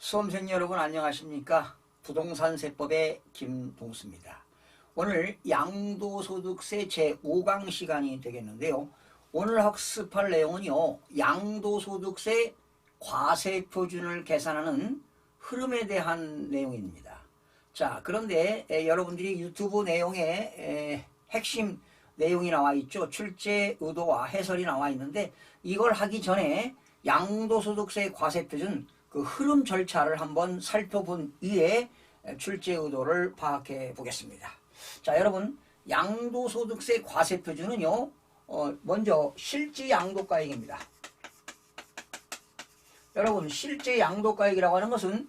수험생 여러분 안녕하십니까? 부동산 세법의 김동수입니다. 오늘 양도소득세 제5강 시간이 되겠는데요. 오늘 학습할 내용은요, 양도소득세 과세표준을 계산하는 흐름에 대한 내용입니다. 자, 그런데 여러분들이 유튜브 내용에 핵심 내용이 나와 있죠. 출제 의도와 해설이 나와 있는데, 이걸 하기 전에 양도소득세 과세표준 그 흐름 절차를 한번 살펴본 이에 출제 의도를 파악해 보겠습니다. 자, 여러분, 양도소득세 과세표준은요, 먼저 실제 양도가액입니다. 여러분, 실제 양도가액이라고 하는 것은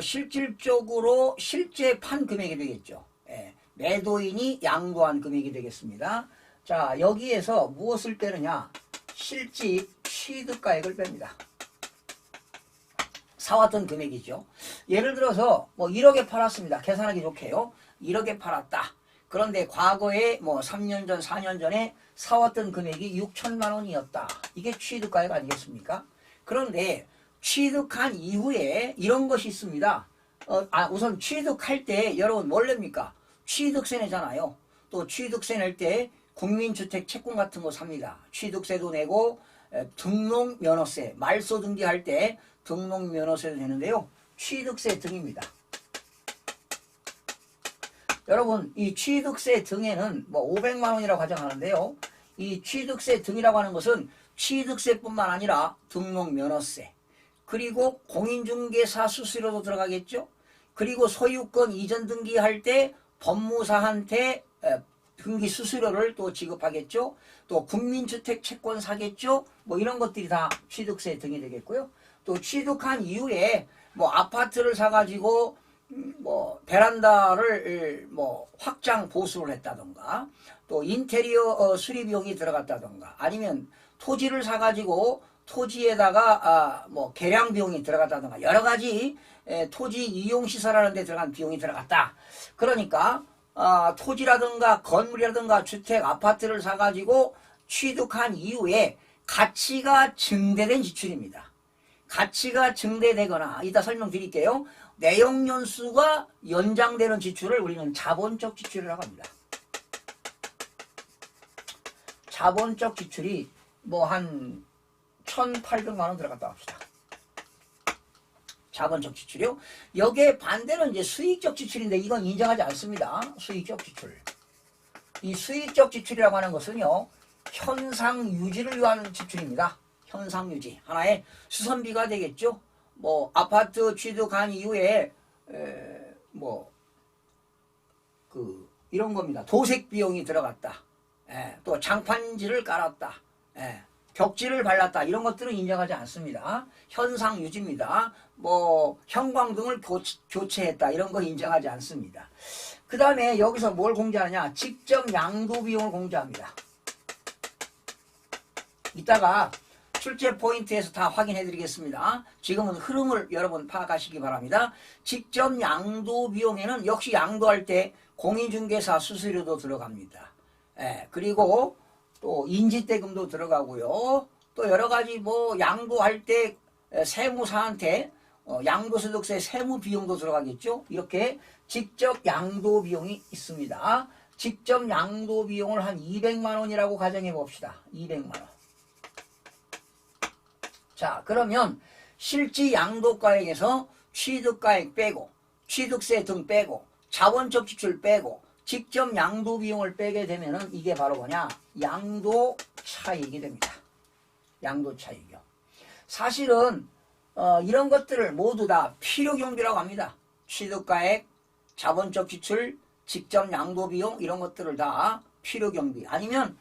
실질적으로 실제 판 금액이 되겠죠. 매도인이 양도한 금액이 되겠습니다. 자, 여기에서 무엇을 빼느냐? 실질 취득가액을 뺍니다. 사왔던 금액이죠. 예를 들어서 뭐 1억에 팔았습니다. 계산하기 좋게요. 1억에 팔았다. 그런데 과거에 뭐 3년 전, 4년 전에 사왔던 금액이 6천만 원이었다. 이게 취득가액 아니겠습니까? 그런데 취득한 이후에 이런 것이 있습니다. 우선 취득할 때 여러분 뭘 냅니까? 취득세 내잖아요. 또 취득세 낼 때 국민주택 채권 같은 거 삽니다. 취득세도 내고 등록면허세, 말소 등기할 때 등록면허세도 되는데요. 취득세 등입니다. 여러분, 이 취득세 등에는 뭐 500만 원이라고 가정하는데요. 이 취득세 등이라고 하는 것은 취득세뿐만 아니라 등록면허세, 그리고 공인중개사 수수료도 들어가겠죠. 그리고 소유권 이전 등기할 때 법무사한테 등기 수수료를 또 지급하겠죠. 또 국민주택 채권 사겠죠. 뭐 이런 것들이 다 취득세 등이 되겠고요. 또 취득한 이후에 뭐 아파트를 사가지고 뭐 베란다를 뭐 확장 보수를 했다던가, 또 인테리어 수리 비용이 들어갔다던가, 아니면 토지를 사가지고 토지에다가 뭐 개량 비용이 들어갔다던가, 여러 가지 토지 이용 시설하는 데 들어간 비용이 들어갔다. 그러니까 토지라든가 건물이라든가 주택, 아파트를 사가지고 취득한 이후에 가치가 증대된 지출입니다. 가치가 증대되거나, 이따 설명드릴게요. 내용연수가 연장되는 지출을 우리는 자본적 지출이라고 합니다. 자본적 지출이 뭐 한 1,800만 원 들어갔다 합시다. 자본적 지출이요. 여기에 반대로 이제 수익적 지출인데 이건 인정하지 않습니다. 수익적 지출. 이 수익적 지출이라고 하는 것은요, 현상 유지를 위한 지출입니다. 현상 유지. 하나의 수선비가 되겠죠. 뭐 아파트 취득한 이후에 이런 겁니다. 도색 비용이 들어갔다. 또 장판지를 깔았다. 벽지를 발랐다. 이런 것들은 인정하지 않습니다. 현상 유지입니다. 뭐 형광등을 교체했다. 이런 거 인정하지 않습니다. 그 다음에 여기서 뭘 공제하느냐? 직접 양도 비용을 공제합니다. 이따가 출제 포인트에서 다 확인해 드리겠습니다. 지금은 흐름을 여러분 파악하시기 바랍니다. 직접 양도 비용에는 역시 양도할 때 공인중개사 수수료도 들어갑니다. 그리고 또 인지대금도 들어가고요. 또 여러 가지 뭐 양도할 때 세무사한테 양도소득세 세무 비용도 들어가겠죠. 이렇게 직접 양도 비용이 있습니다. 직접 양도 비용을 한 200만 원이라고 가정해 봅시다. 200만 원. 자, 그러면 실질 양도가액에서 취득가액 빼고, 취득세 등 빼고, 자본적 지출 빼고, 직접 양도 비용을 빼게 되면은 이게 바로 뭐냐? 양도 차익이 됩니다. 양도 차익이요. 사실은 이런 것들을 모두 다 필요경비라고 합니다. 취득가액, 자본적 지출, 직접 양도 비용, 이런 것들을 다 필요경비. 아니면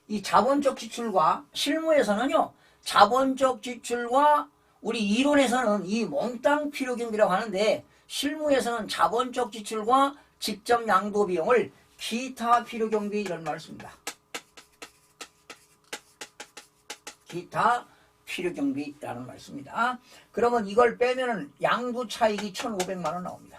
이 자본적 지출과 실무에서는요, 자본적 지출과 우리 이론에서는 이 몽땅 필요경비라고 하는데, 실무에서는 자본적 지출과 직접 양도 비용을 기타 필요경비 이런 말을 씁니다. 기타 필요경비라는 말을 씁니다. 그러면 이걸 빼면은 양도 차익이 1,500만 원 나옵니다.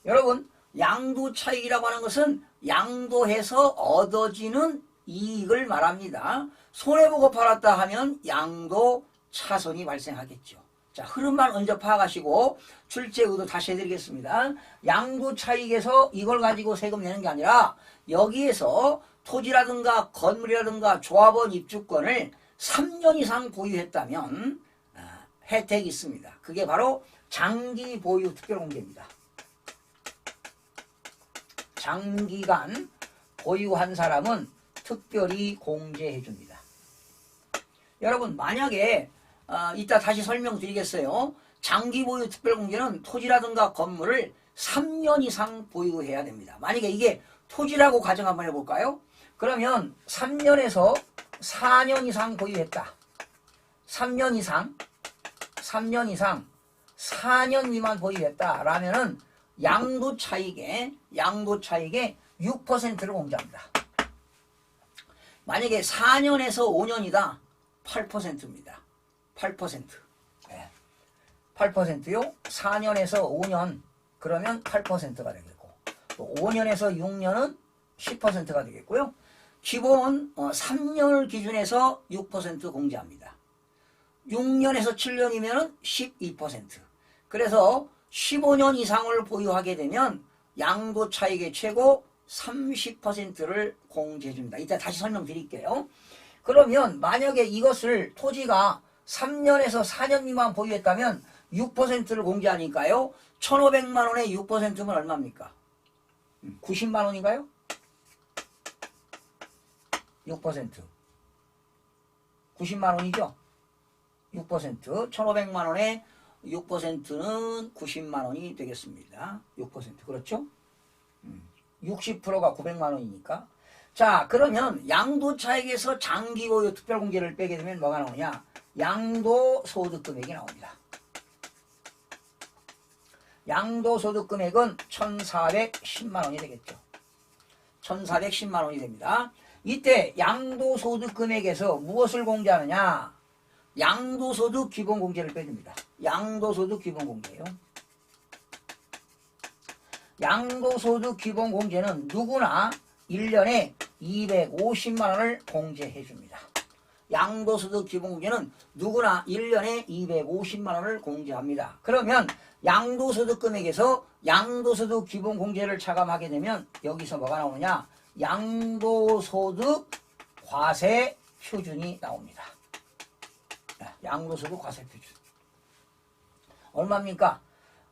여러분, 양도 차익이라고 하는 것은 양도해서 얻어지는 이익을 말합니다. 손해보고 팔았다 하면 양도 차손이 발생하겠죠. 자, 흐름만 먼저 파악하시고 출제 의도 다시 해드리겠습니다. 양도 차익에서 이걸 가지고 세금 내는 게 아니라 여기에서 토지라든가 건물이라든가 조합원 입주권을 3년 이상 보유했다면 혜택이 있습니다. 그게 바로 장기 보유 특별공제입니다. 장기간 보유한 사람은 특별히 공제해 줍니다. 여러분 만약에 이따 다시 설명드리겠어요. 장기 보유 특별공제는 토지라든가 건물을 3년 이상 보유해야 됩니다. 만약에 이게 토지라고 가정 한번 해볼까요? 그러면 3년에서 4년 이상 보유했다. 3년 이상 4년 미만 보유했다. 라면은 양도 차익에 6%를 공제합니다. 만약에 4년에서 5년이다. 8%입니다. 8%. 네. 8%요. 4년에서 5년 그러면 8%가 되겠고 또 5년에서 6년은 10%가 되겠고요. 기본 3년을 기준해서 6% 공제합니다. 6년에서 7년이면 12%. 그래서 15년 이상을 보유하게 되면 양도 차익의 최고 30%를 공제해 줍니다. 이따 다시 설명드릴게요. 그러면 만약에 이것을 토지가 3년에서 4년 미만 보유했다면 6%를 공제하니까요. 1,500만 원의 6%면 얼마입니까? 90만 원인가요? 6%. 90만 원이죠? 6%. 1,500만 원의 6%는 90만 원이 되겠습니다. 6%. 그렇죠? 60%가 900만 원이니까. 자, 그러면 양도차익에서 장기보유 특별공제를 빼게 되면 뭐가 나오냐? 양도소득금액이 나옵니다. 양도소득금액은 1,410만 원이 되겠죠. 1,410만 원이 됩니다. 이때 양도소득금액에서 무엇을 공제하느냐? 양도소득 기본공제를 빼줍니다. 양도소득 기본공제요. 양도소득 기본공제는 누구나 1년에 250만 원을 공제해 줍니다. 양도소득 기본공제는 누구나 1년에 250만 원을 공제합니다. 그러면 양도소득 금액에서 양도소득 기본공제를 차감하게 되면 여기서 뭐가 나오느냐? 양도소득 과세 표준이 나옵니다. 양도소득 과세 표준. 얼마입니까?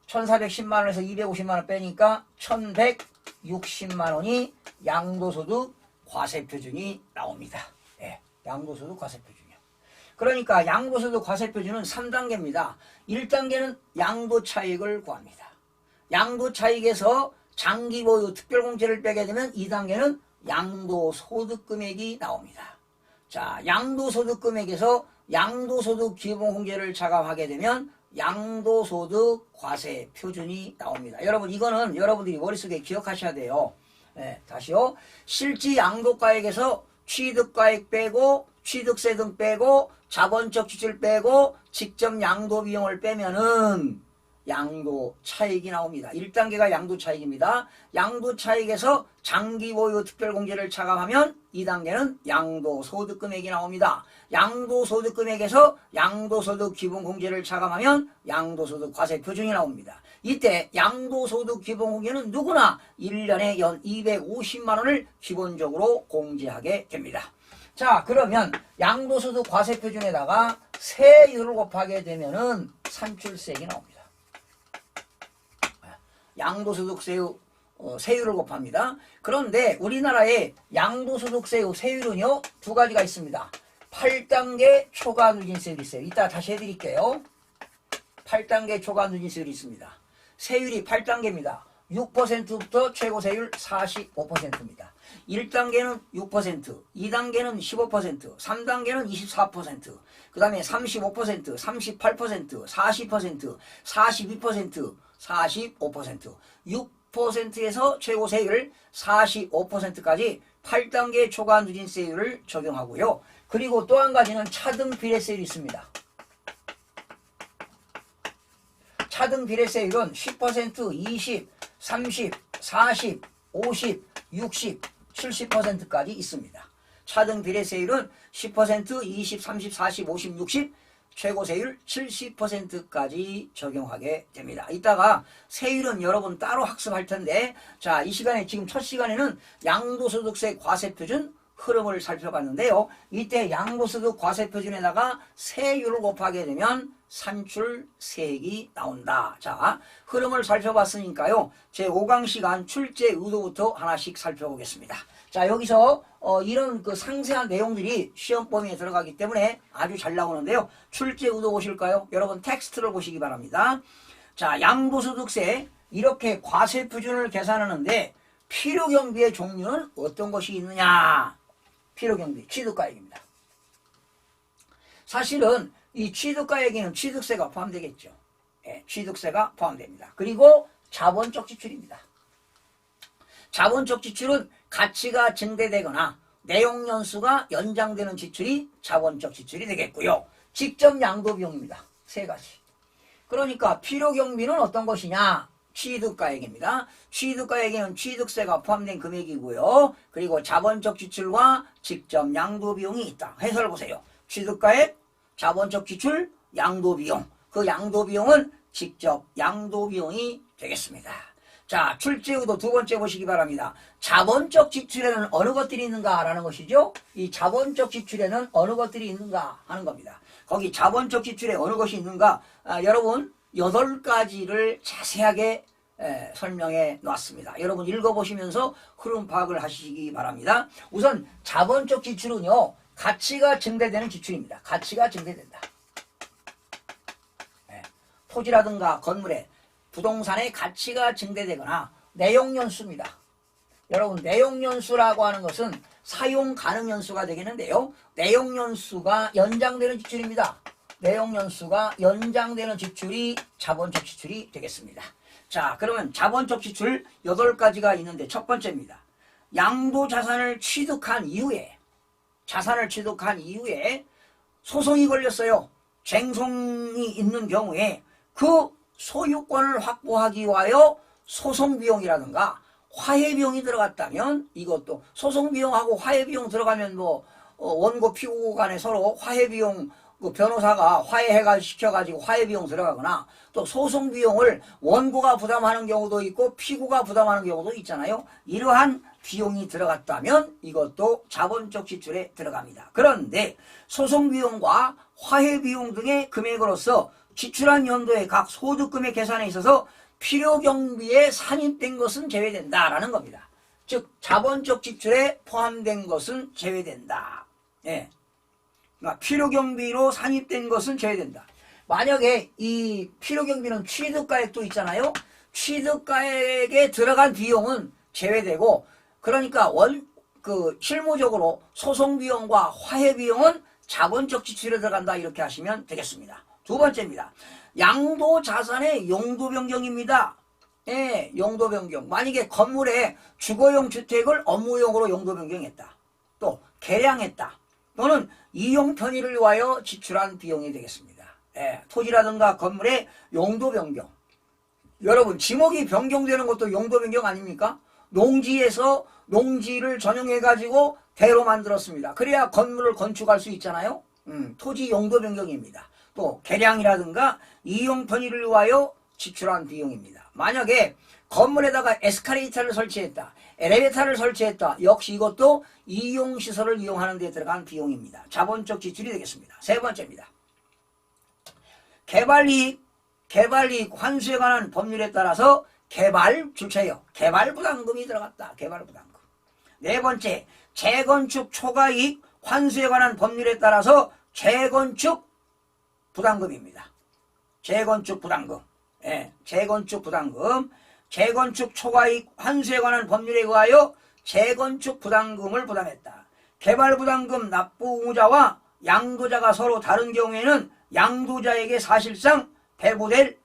1,410만 원에서 250만 원 빼니까 1,160만 원이 양도소득 과세 표준이 나옵니다. 네, 양도소득 과세 표준이요. 그러니까 양도소득 과세 표준은 3단계입니다. 1단계는 양도차익을 구합니다. 양도차익에서 장기보유 특별공제를 빼게 되면 2단계는 양도소득금액이 나옵니다. 자, 양도소득금액에서 양도소득 기본공제를 차감하게 되면 양도소득 과세 표준이 나옵니다. 여러분 이거는 여러분들이 머릿속에 기억하셔야 돼요. 네, 다시요. 실지 양도가액에서 취득가액 빼고 취득세 등 빼고 자본적 지출 빼고 직접 양도 비용을 빼면은 양도 차익이 나옵니다. 1단계가 양도 차익입니다. 양도 차익에서 장기 보유 특별공제를 차감하면 2단계는 양도소득 금액이 나옵니다. 양도소득 금액에서 양도소득 기본공제를 차감하면 양도소득 과세 표준이 나옵니다. 이때 양도소득 기본공제는 누구나 1년에 연 250만 원을 기본적으로 공제하게 됩니다. 자, 그러면 양도소득 과세 표준에다가 세율을 곱하게 되면은 산출세액이 나옵니다. 양도소득 세율을 곱합니다. 그런데 우리나라의 양도소득세 세율은요, 두 가지가 있습니다. 8단계 초과 누진세율이 있어요. 이따 다시 해드릴게요. 8단계 초과 누진세율이 있습니다. 세율이 8단계입니다. 6%부터 최고세율 45%입니다. 1단계는 6%, 2단계는 15%, 3단계는 24%, 그 다음에 35%, 38%, 40%, 42%, 45%, 6%에서 최고세율 45%까지 8단계 초과 누진세율을 적용하고요. 그리고 또 한 가지는 차등 비례세율이 있습니다. 차등 비례세율은 10%, 20, 30, 40, 50, 60, 70%까지 있습니다. 차등 비례세율은 10%, 20, 30, 40, 50, 60, 최고 세율 70%까지 적용하게 됩니다. 이따가 세율은 여러분 따로 학습할 텐데, 자, 이 시간에 지금 첫 시간에는 양도소득세 과세표준 흐름을 살펴봤는데요. 이때 양도소득 과세표준에다가 세율을 곱하게 되면 산출세액이 나온다. 자, 흐름을 살펴봤으니까요. 제5강 시간 출제 의도부터 하나씩 살펴보겠습니다. 자, 여기서 이런 그 상세한 내용들이 시험 범위에 들어가기 때문에 아주 잘 나오는데요. 출제 의도 보실까요? 여러분 텍스트를 보시기 바랍니다. 자, 양도소득세 이렇게 과세표준을 계산하는데 필요경비의 종류는 어떤 것이 있느냐? 필요경비, 취득가액입니다. 사실은 이 취득가액에는 취득세가 포함되겠죠. 예, 취득세가 포함됩니다. 그리고 자본적 지출입니다. 자본적 지출은 가치가 증대되거나 내용연수가 연장되는 지출이 자본적 지출이 되겠고요. 직접 양도비용입니다. 세 가지. 그러니까 필요경비는 어떤 것이냐? 취득가액입니다. 취득가액에는 취득세가 포함된 금액이고요. 그리고 자본적 지출과 직접 양도비용이 있다. 해설을 보세요. 취득가액, 자본적 지출, 양도비용. 그 양도비용은 직접 양도비용이 되겠습니다. 자, 출제의도 두 번째 보시기 바랍니다. 자본적 지출에는 어느 것들이 있는가라는 것이죠. 이 자본적 지출에는 어느 것들이 있는가 하는 겁니다. 거기 자본적 지출에 어느 것이 있는가, 여러분 8가지를 자세하게 설명해 놨습니다. 여러분 읽어보시면서 흐름 파악을 하시기 바랍니다. 우선 자본적 지출은요, 가치가 증대되는 지출입니다. 가치가 증대된다. 토지라든가 건물에 부동산의 가치가 증대되거나 내용연수입니다. 여러분 내용연수라고 하는 것은 사용 가능 연수가 되겠는데요. 내용연수가 연장되는 지출입니다. 내용연수가 연장되는 지출이 자본적 지출이 되겠습니다. 자, 그러면 자본적 지출 8가지가 있는데 첫 번째입니다. 양도자산을 취득한 이후에 소송이 걸렸어요. 쟁송이 있는 경우에 그 소유권을 확보하기 위하여 소송비용이라든가 화해비용이 들어갔다면, 이것도 소송비용하고 화해비용 들어가면 원고 피고 간에 서로 화해비용, 그 변호사가 화해해가 시켜가지고 화해비용 들어가거나, 또 소송비용을 원고가 부담하는 경우도 있고 피고가 부담하는 경우도 있잖아요. 이러한 비용이 들어갔다면 이것도 자본적 지출에 들어갑니다. 그런데 소송비용과 화해비용 등의 금액으로서 지출한 연도의 각 소득금의 계산에 있어서 필요경비에 산입된 것은 제외된다라는 겁니다. 즉 자본적 지출에 포함된 것은 제외된다. 예. 그러니까 필요경비로 산입된 것은 제외된다. 만약에 이 필요경비는 취득가액도 있잖아요. 취득가액에 들어간 비용은 제외되고, 그러니까 실무적으로 소송비용과 화해비용은 자본적 지출에 들어간다, 이렇게 하시면 되겠습니다. 두 번째입니다. 양도자산의 용도변경입니다. 예, 용도변경. 만약에 건물에 주거용 주택을 업무용으로 용도변경했다. 또 개량했다. 또는 이용 편의를 위하여 지출한 비용이 되겠습니다. 예, 토지라든가 건물의 용도변경. 여러분 지목이 변경되는 것도 용도변경 아닙니까? 농지에서 농지를 전용해가지고 대로 만들었습니다. 그래야 건물을 건축할 수 있잖아요. 토지 용도변경입니다. 또 개량이라든가 이용 편의를 위하여 지출한 비용입니다. 만약에 건물에다가 에스컬레이터를 설치했다, 엘리베이터를 설치했다, 역시 이것도 이용시설을 이용하는 데 들어간 비용입니다. 자본적 지출이 되겠습니다. 세 번째입니다. 개발이익 환수에 관한 법률에 따라서 개발 주체요, 개발부담금이 들어갔다. 개발부담금. 네 번째, 재건축 초과이익 환수에 관한 법률에 따라서 재건축 부담금입니다. 재건축 부담금. 예, 재건축 부담금. 재건축 초과이익 환수에 관한 법률에 의하여 재건축 부담금을 부담했다. 개발 부담금 납부 의무자와 양도자가 서로 다른 경우에는 양도자에게 사실상 배부될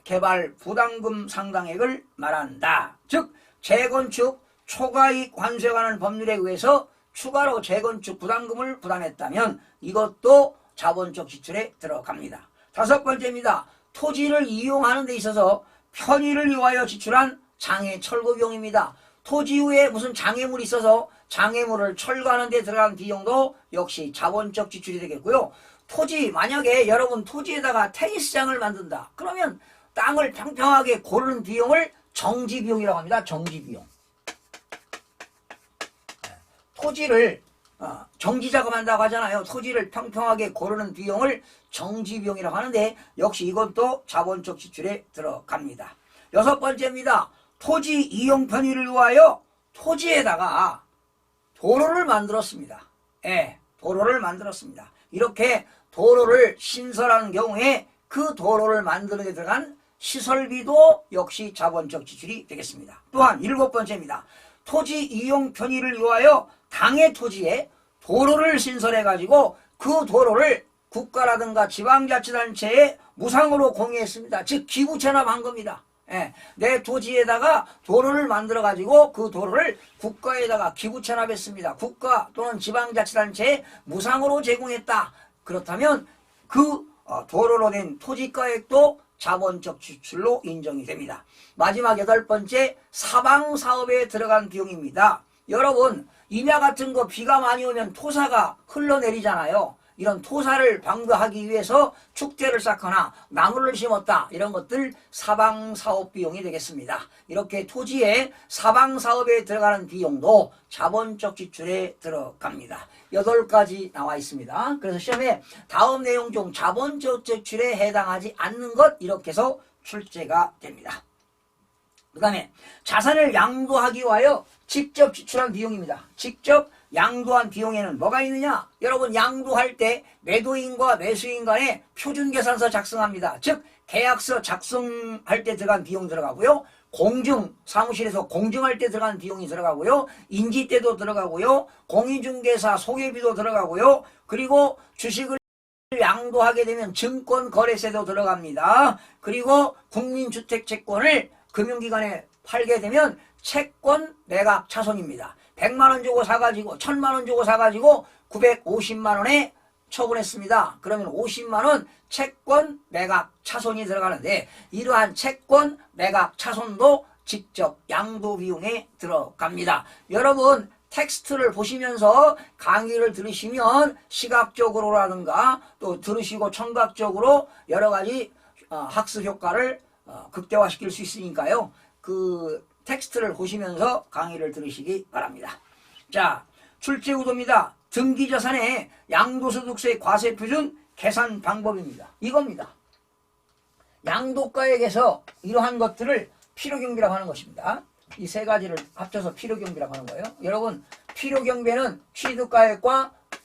개발 부담금 상당액을 말한다. 즉 재건축 초과이익 환수에 관한 법률에 의해서 추가로 재건축 부담금을 부담했다면 이것도 자본적 지출에 들어갑니다. 다섯 번째입니다. 토지를 이용하는 데 있어서 편의를 위하여 지출한 장애 철거 비용입니다. 토지 위에 무슨 장애물이 있어서 장애물을 철거하는 데 들어간 비용도 역시 자본적 지출이 되겠고요. 토지, 만약에 여러분 토지에다가 테니스장을 만든다. 그러면 땅을 평평하게 고르는 비용을 정지비용이라고 합니다. 정지비용. 토지를 정지작업한다고 하잖아요. 토지를 평평하게 고르는 비용을 정지비용이라고 하는데 역시 이것도 자본적 지출에 들어갑니다. 6번째입니다. 토지 이용 편의를 위하여 토지에다가 도로를 만들었습니다. 예, 도로를 만들었습니다. 이렇게 도로를 신설하는 경우에 그 도로를 만드는 데 들어간 시설비도 역시 자본적 지출이 되겠습니다. 또한 7번째입니다. 토지 이용 편의를 위하여 당의 토지에 도로를 신설해가지고 그 도로를 국가라든가 지방자치단체에 무상으로 공유했습니다. 즉 기부 체납한 겁니다. 예, 내 토지에다가 도로를 만들어가지고 그 도로를 국가에다가 기부 체납했습니다. 국가 또는 지방자치단체에 무상으로 제공했다. 그렇다면 그 도로로 된 토지가액도 자본적 지출로 인정이 됩니다. 마지막 8번째, 사방사업에 들어간 비용입니다. 여러분, 임야 같은 거 비가 많이 오면 토사가 흘러내리잖아요. 이런 토사를 방어하기 위해서 축대를 쌓거나 나무를 심었다. 이런 것들 사방사업 비용이 되겠습니다. 이렇게 토지에 사방사업에 들어가는 비용도 자본적 지출에 들어갑니다. 8가지 나와 있습니다. 그래서 시험에 다음 내용 중 자본적 지출에 해당하지 않는 것 이렇게 해서 출제가 됩니다. 그 다음에 자산을 양도하기 위하여 직접 지출한 비용입니다. 직접 양도한 비용에는 뭐가 있느냐? 여러분 양도할 때 매도인과 매수인 간에 표준계산서 작성합니다. 즉 계약서 작성할 때 들어간 비용 들어가고요. 공증, 사무실에서 공증할 때 들어간 비용이 들어가고요. 인지 때도 들어가고요. 공인중개사 소개비도 들어가고요. 그리고 주식을 양도하게 되면 증권거래세도 들어갑니다. 그리고 국민주택채권을 금융기관에 팔게 되면 채권 매각 차손입니다. 100만원 주고 사가지고 1000만원 주고 사가지고 950만원에 처분했습니다. 그러면 50만원 채권 매각 차손이 들어가는데 이러한 채권 매각 차손도 직접 양도 비용에 들어갑니다. 여러분 텍스트를 보시면서 강의를 들으시면 시각적으로라든가 또 들으시고 청각적으로 여러가지 학습 효과를 극대화시킬 수 있으니까요. 그 텍스트를 보시면서 강의를 들으시기 바랍니다. 자, 출제구도입니다. 등기자산의 양도소득세 과세표준 계산 방법입니다. 이겁니다. 양도가액에서 이러한 것들을 필요경비라고 하는 것입니다. 이 3가지를 합쳐서 필요경비라고 하는 거예요. 여러분 필요경비는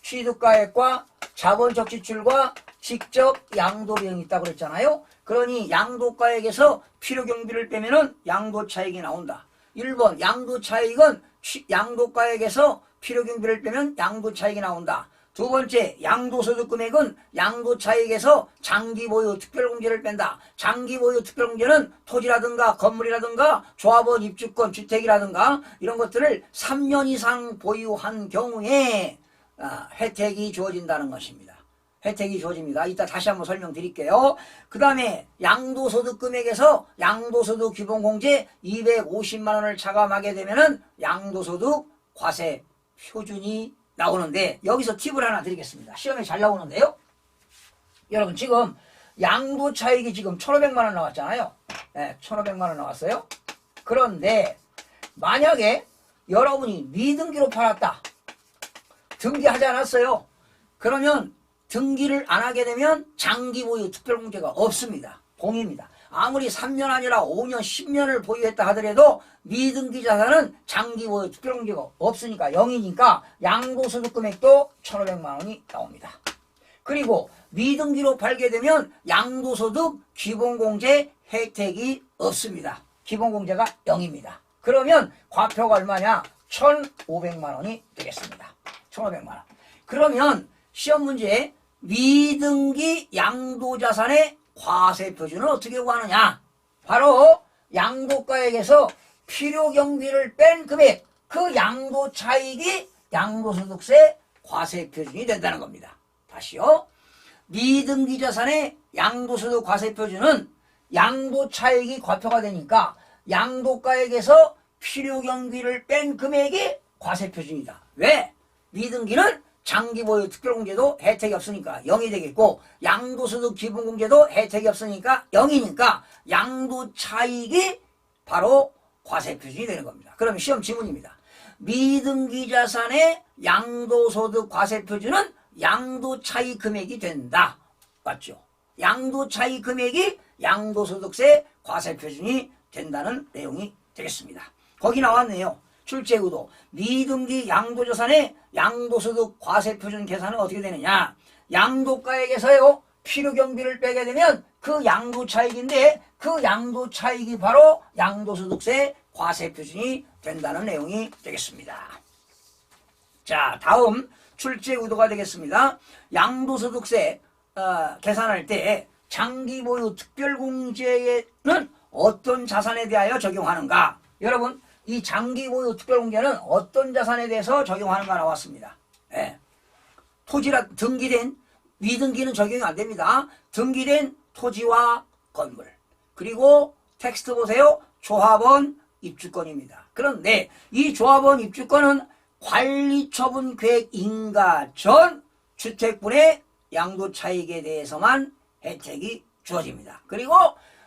취득가액과 자본적 지출과 직접 양도비용이 있다고 그랬잖아요. 그러니 양도가액에서 필요경비를 빼면은 양도차익이 나온다. 1번 양도차익은 양도가액에서 필요경비를 빼면 양도차익이 나온다. 2번째 양도소득금액은 양도차익에서 장기보유 특별공제를 뺀다. 장기보유 특별공제는 토지라든가 건물이라든가 조합원 입주권 주택이라든가 이런 것들을 3년 이상 보유한 경우에 혜택이 주어진다는 것입니다. 혜택이 주어집니다. 이따 다시 한번 설명드릴게요. 그 다음에 양도소득금액에서 양도소득 기본공제 250만원을 차감하게 되면은 양도소득 과세 표준이 나오는데 여기서 팁을 하나 드리겠습니다. 시험에 잘 나오는데요. 여러분 지금 양도차익이 지금 1,500만원 나왔잖아요. 네, 1,500만원 나왔어요. 그런데 만약에 여러분이 미등기로 팔았다. 등기하지 않았어요. 그러면 등기를 안 하게 되면 장기보유 특별공제가 없습니다. 공입니다. 아무리 3년 아니라 5년, 10년을 보유했다 하더라도 미등기 자산은 장기보유 특별공제가 없으니까 0이니까 양도소득금액도 1,500만원이 나옵니다. 그리고 미등기로 팔게 되면 양도소득 기본공제 혜택이 없습니다. 기본공제가 0입니다. 그러면 과표가 얼마냐? 1,500만원이 되겠습니다. 1,500만원. 그러면 시험 문제에 미등기 양도자산의 과세표준은 어떻게 구하느냐? 바로 양도가액에서 필요경비를 뺀 금액, 그 양도차익이 양도소득세 과세표준이 된다는 겁니다. 다시요. 미등기자산의 양도소득 과세표준은 양도차익이 과표가 되니까 양도가액에서 필요경비를 뺀 금액이 과세표준이다. 왜? 미등기는 장기 보유 특별공제도 혜택이 없으니까 0이 되겠고, 양도소득 기본공제도 혜택이 없으니까 0이니까 양도차익이 바로 과세표준이 되는 겁니다. 그럼 시험 지문입니다. 미등기 자산의 양도소득 과세표준은 양도차익 금액이 된다. 맞죠? 양도차익 금액이 양도소득세 과세표준이 된다는 내용이 되겠습니다. 거기 나왔네요. 출제의도 미등기 양도자산의 양도소득 과세표준 계산은 어떻게 되느냐. 양도가액에서요 필요경비를 빼게 되면 그 양도차익인데 그 양도차익이 바로 양도소득세 과세표준이 된다는 내용이 되겠습니다. 자, 다음 출제의도가 되겠습니다. 양도소득세 계산할 때 장기보유 특별공제에는 어떤 자산에 대하여 적용하는가. 여러분, 이 장기보유 특별공제는 어떤 자산에 대해서 적용하는가 나왔습니다. 예. 토지라 등기된, 미등기는 적용이 안 됩니다. 등기된 토지와 건물, 그리고 텍스트 보세요. 조합원 입주권입니다. 그런데 이 조합원 입주권은 관리처분 계획 인가 전 주택분의 양도차익에 대해서만 혜택이 주어집니다. 그리고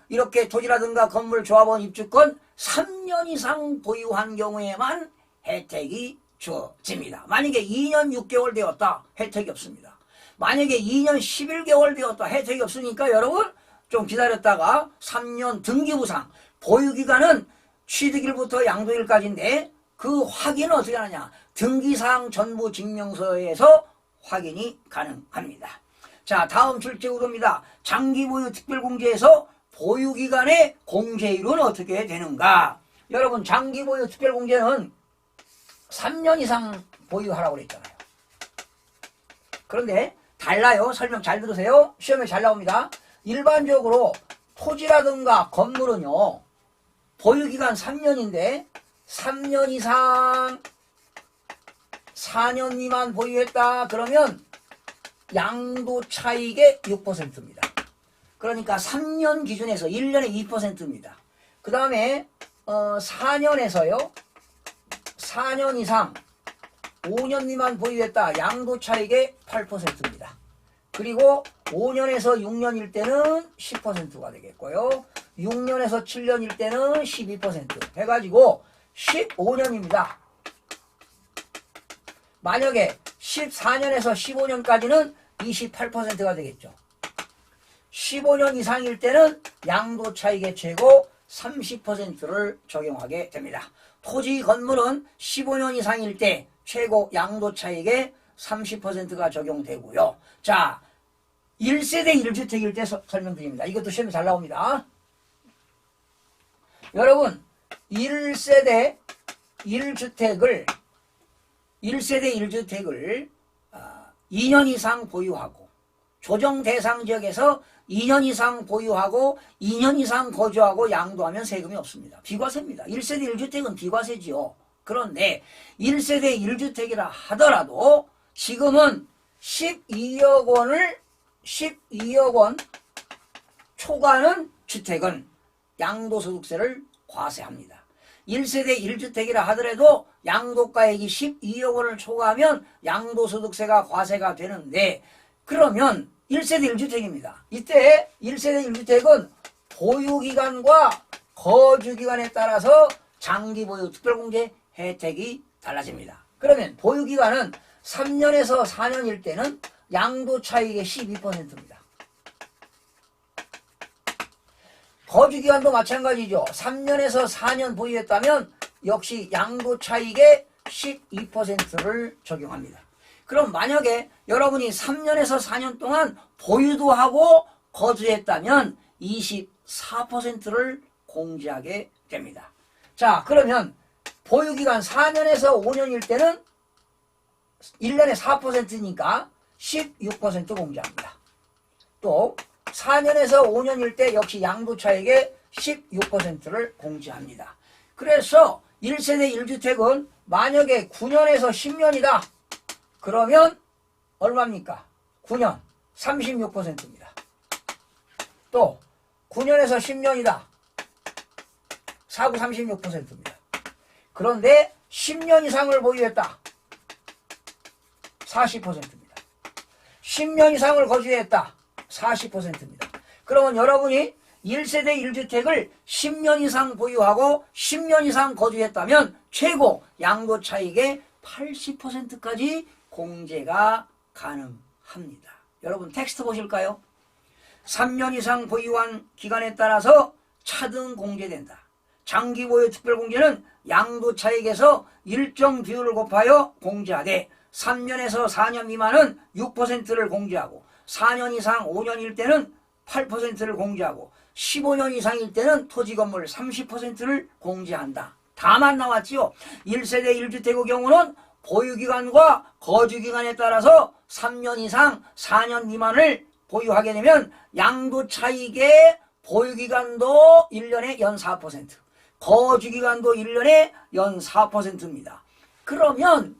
이렇게 토지라든가 건물 조합원 입주권 3년 이상 보유한 경우에만 혜택이 주어집니다. 만약에 2년 6개월 되었다, 혜택이 없습니다. 만약에 2년 11개월 되었다, 혜택이 없으니까 여러분 좀 기다렸다가 3년 등기부상, 보유기간은 취득일부터 양도일까지인데 그 확인은 어떻게 하느냐. 등기사항 전부 증명서에서 확인이 가능합니다. 자, 다음 출제의도입니다. 장기보유 특별공제에서 보유기간의 공제일은 어떻게 되는가. 여러분, 장기보유 특별공제는 3년 이상 보유하라고 그랬잖아요. 그런데 달라요. 설명 잘 들으세요. 시험에 잘 나옵니다. 일반적으로 토지라든가 건물은요 보유기간 3년인데 3년 이상 4년 미만 보유했다 그러면 양도차익의 6%입니다. 그러니까 3년 기준에서 1년에 2%입니다. 그 다음에 4년에서요 4년 이상 5년 미만 보유했다 양도차익의 8%입니다. 그리고 5년에서 6년일 때는 10%가 되겠고요. 6년에서 7년일 때는 12% 해가지고 15년입니다. 만약에 14년에서 15년까지는 28%가 되겠죠. 15년 이상일 때는 양도차익의 최고 30%를 적용하게 됩니다. 토지 건물은 15년 이상일 때 최고 양도차익의 30%가 적용되고요. 자, 1세대 1주택일 때 설명드립니다. 이것도 시험에 잘 나옵니다. 여러분, 1세대 1주택을 2년 이상 보유하고 조정 대상 지역에서 2년 이상 보유하고 2년 이상 거주하고 양도하면 세금이 없습니다. 비과세입니다. 1세대 1주택은 비과세지요. 그런데 1세대 1주택이라 하더라도 지금은 12억 원 초과하는 주택은 양도소득세를 과세합니다. 1세대 1주택이라 하더라도 양도가액이 12억 원을 초과하면 양도소득세가 과세가 되는데, 그러면 1세대 1주택입니다. 이때 1세대 1주택은 보유기간과 거주기간에 따라서 장기보유 특별공제 혜택이 달라집니다. 그러면 보유기간은 3년에서 4년일 때는 양도차익의 12%입니다. 거주기간도 마찬가지죠. 3년에서 4년 보유했다면 역시 양도차익의 12%를 적용합니다. 그럼 만약에 여러분이 3년에서 4년 동안 보유도 하고 거주했다면 24%를 공제하게 됩니다. 자, 그러면 보유기간 4년에서 5년일 때는 1년에 4%니까 16% 공제합니다. 또 4년에서 5년일 때 역시 양도차익의 16%를 공제합니다. 그래서 1세대 1주택은 만약에 9년에서 10년이다. 그러면 얼마입니까? 9년 36%입니다. 또 9년에서 10년이다. 4구 36%입니다. 그런데 10년 이상을 보유했다. 40%입니다. 10년 이상을 거주했다. 40%입니다. 그러면 여러분이 1세대 1주택을 10년 이상 보유하고 10년 이상 거주했다면 최고 양도차익의 80%까지 공제가 가능합니다. 여러분 텍스트 보실까요? 3년 이상 보유한 기간에 따라서 차등 공제된다. 장기 보유 특별공제는 양도차익에서 일정 비율을 곱하여 공제하되 3년에서 4년 미만은 6%를 공제하고 4년 이상 5년일 때는 8%를 공제하고 15년 이상일 때는 토지건물 30%를 공제한다. 다만 나왔지요. 1세대 1주택의 경우는 보유기간과 거주기간에 따라서 3년 이상 4년 미만을 보유하게 되면 양도차익의 보유기간도 1년에 연 4%, 거주기간도 1년에 연 4%입니다. 그러면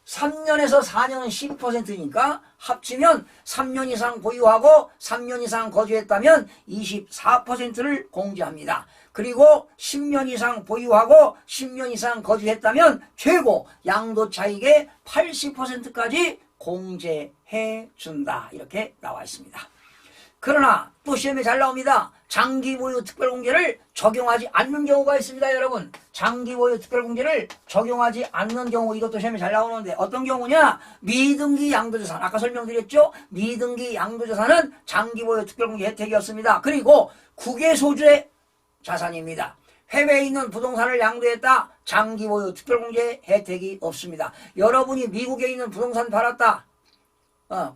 3년에서 4년은 12%니까 합치면 3년 이상 보유하고 3년 이상 거주했다면 24%를 공제합니다. 그리고 10년 이상 보유하고 10년 이상 거주했다면 최고 양도차익의 80%까지 공제해 준다. 이렇게 나와 있습니다. 그러나 또 시험에 잘 나옵니다. 장기보유 특별공제를 적용하지 않는 경우가 있습니다. 여러분 장기보유 특별공제를 적용하지 않는 경우 이것도 시험에 잘 나오는데 어떤 경우냐. 미등기 양도자산 아까 설명드렸죠. 미등기 양도자산은 장기보유 특별공제 혜택이 없습니다. 그리고 국외소주의 자산입니다. 해외에 있는 부동산을 양도했다. 장기보유 특별공제 혜택이 없습니다. 여러분이 미국에 있는 부동산 팔았다.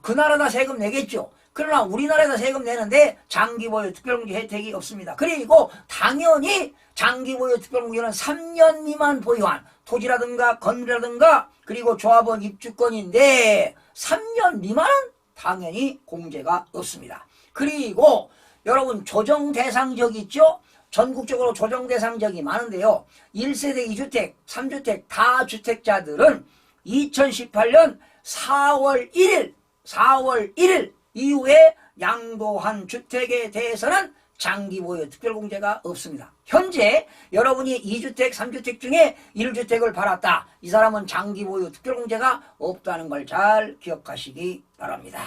그 나라다 세금 내겠죠. 그러나 우리나라에서 세금 내는데 장기보유 특별공제 혜택이 없습니다. 그리고 당연히 장기보유 특별공제는 3년 미만 보유한 토지라든가 건물이라든가 그리고 조합원 입주권인데 3년 미만은 당연히 공제가 없습니다. 그리고 여러분 조정대상지역이 있죠. 전국적으로 조정대상지역이 많은데요. 1세대 2주택, 3주택 다주택자들은 2018년 4월 1일 이후에 양도한 주택에 대해서는 장기보유 특별공제가 없습니다. 현재 여러분이 2주택, 3주택 중에 1주택을 팔았다. 이 사람은 장기보유 특별공제가 없다는 걸 잘 기억하시기 바랍니다.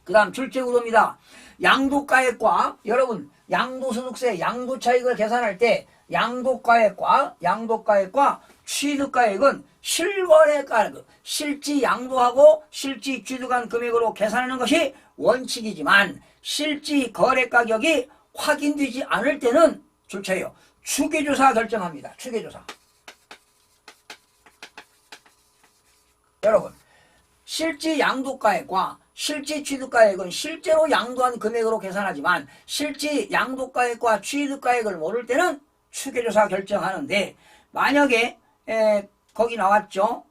그 다음 출제구도입니다. 양도가액과 여러분 양도소득세 양도차익을 계산할 때 양도가액과 취득가액은 실거래가액, 실지 양도하고 실지 취득한 금액으로 계산하는 것이 원칙이지만 실지 거래가격이 확인되지 않을 때는 출처예요. 추계조사 결정합니다. 추계조사. 여러분 실지 양도가액과 실지 취득가액은 실제로 양도한 금액으로 계산하지만 실지 양도가액과 취득가액을 모를 때는 추계조사 결정하는데 만약에 거기 나왔죠.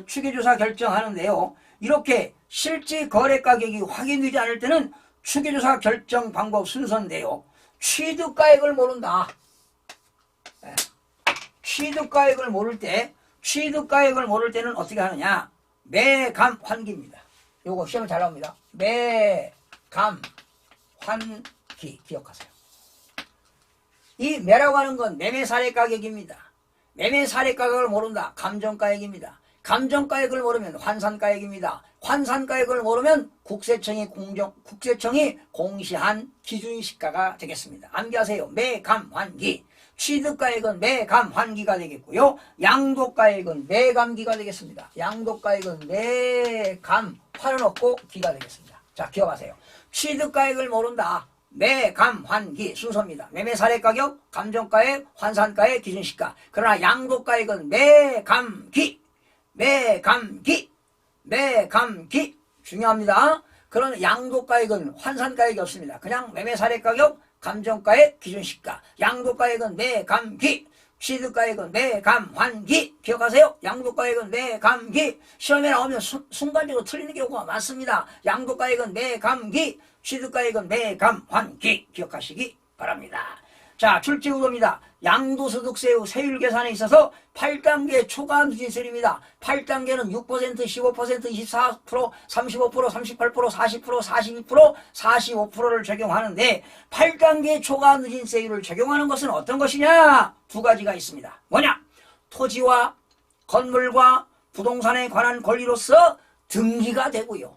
추계조사 결정하는데요. 이렇게 실지 거래가격이 확인되지 않을 때는 추계조사 결정 방법 순서인데요. 취득가액을 모른다. 취득가액을 모를 때는 어떻게 하느냐. 매감 환기입니다. 요거 시험에 잘 나옵니다. 매감 환기 기억하세요. 이 매라고 하는 건 매매 사례 가격입니다. 매매 사례 가격을 모른다. 감정가액입니다. 감정가액을 모르면 환산가액입니다. 환산가액을 모르면 국세청이 공시한 기준시가가 되겠습니다. 암기하세요. 매감환기. 취득가액은 매감환기가 되겠고요. 양도가액은 매감기가 되겠습니다. 양도가액은 매감환은 없고 기가 되겠습니다. 자, 기억하세요. 취득가액을 모른다. 매감환기 순서입니다. 매매 사례가격, 감정가액, 환산가액, 기준시가. 그러나 양도가액은 매감기 중요합니다. 그런 양도가액은 환산가액이 없습니다. 그냥 매매 사례가격, 감정가액, 기준시가. 양도가액은 매감기, 취득가액은 매감환기. 기억하세요. 양도가액은 매감기. 시험에 나오면 순간적으로 틀리는 경우가 많습니다. 양도가액은 매감기, 취득가액은 매감환기. 기억하시기 바랍니다. 자, 출제구도입니다. 양도소득세 세율 계산에 있어서 8단계 초과 누진세율입니다. 8단계는 6%, 15%, 24%, 35%, 38%, 40%, 42%, 45%를 적용하는데 8단계 초과 누진세율을 적용하는 것은 어떤 것이냐? 두 가지가 있습니다. 뭐냐? 토지와 건물과 부동산에 관한 권리로서 등기가 되고요.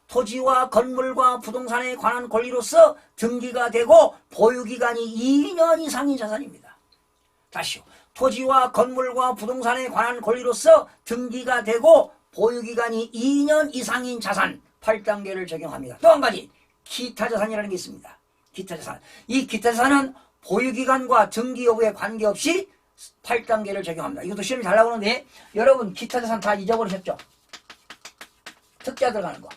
토지와 건물과 부동산에 관한 권리로서 등기가 되고 보유기간이 2년 이상인 자산입니다. 다시요. 토지와 건물과 부동산에 관한 권리로서 등기가 되고 보유기간이 2년 이상인 자산 8단계를 적용합니다. 또 한 가지 기타 자산이라는 게 있습니다. 기타 자산. 이 기타 자산은 보유기간과 등기 여부에 관계없이 8단계를 적용합니다. 이것도 시험이 잘 나오는데 여러분 기타 자산 다 잊어버리셨죠? 특자 들어가는 거.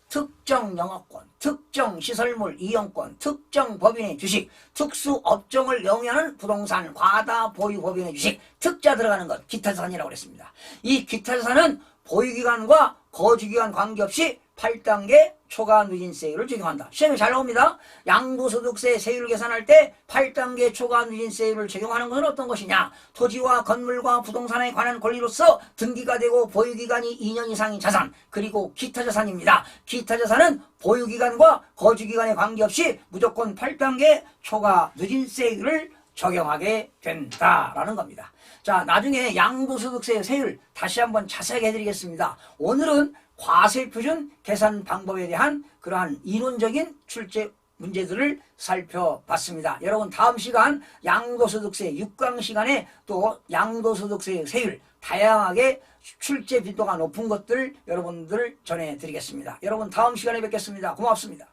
특정 영업권, 특정 시설물 이용권, 특정 법인의 주식, 특수 업종을 영위하는 부동산, 과다 보유 법인의 주식, 특자 들어가는 것, 기타 자산이라고 그랬습니다. 이 기타 자산은 보유기간과 거주기간 관계없이 8단계 초과 누진세율을 적용한다. 시험에 잘 나옵니다. 양도소득세 세율 계산할 때 8단계 초과 누진세율을 적용하는 것은 어떤 것이냐. 토지와 건물과 부동산에 관한 권리로서 등기가 되고 보유기간이 2년 이상인 자산 그리고 기타 자산입니다. 기타 자산은 보유기간과 거주기간에 관계없이 무조건 8단계 초과 누진세율을 적용하게 된다라는 겁니다. 자, 나중에 양도소득세 세율 다시 한번 자세하게 해드리겠습니다. 오늘은 과세표준 계산 방법에 대한 그러한 이론적인 출제 문제들을 살펴봤습니다. 여러분 다음 시간 양도소득세 6강 시간에 또 양도소득세 세율 다양하게 출제 빈도가 높은 것들 여러분들 전해드리겠습니다. 여러분 다음 시간에 뵙겠습니다. 고맙습니다.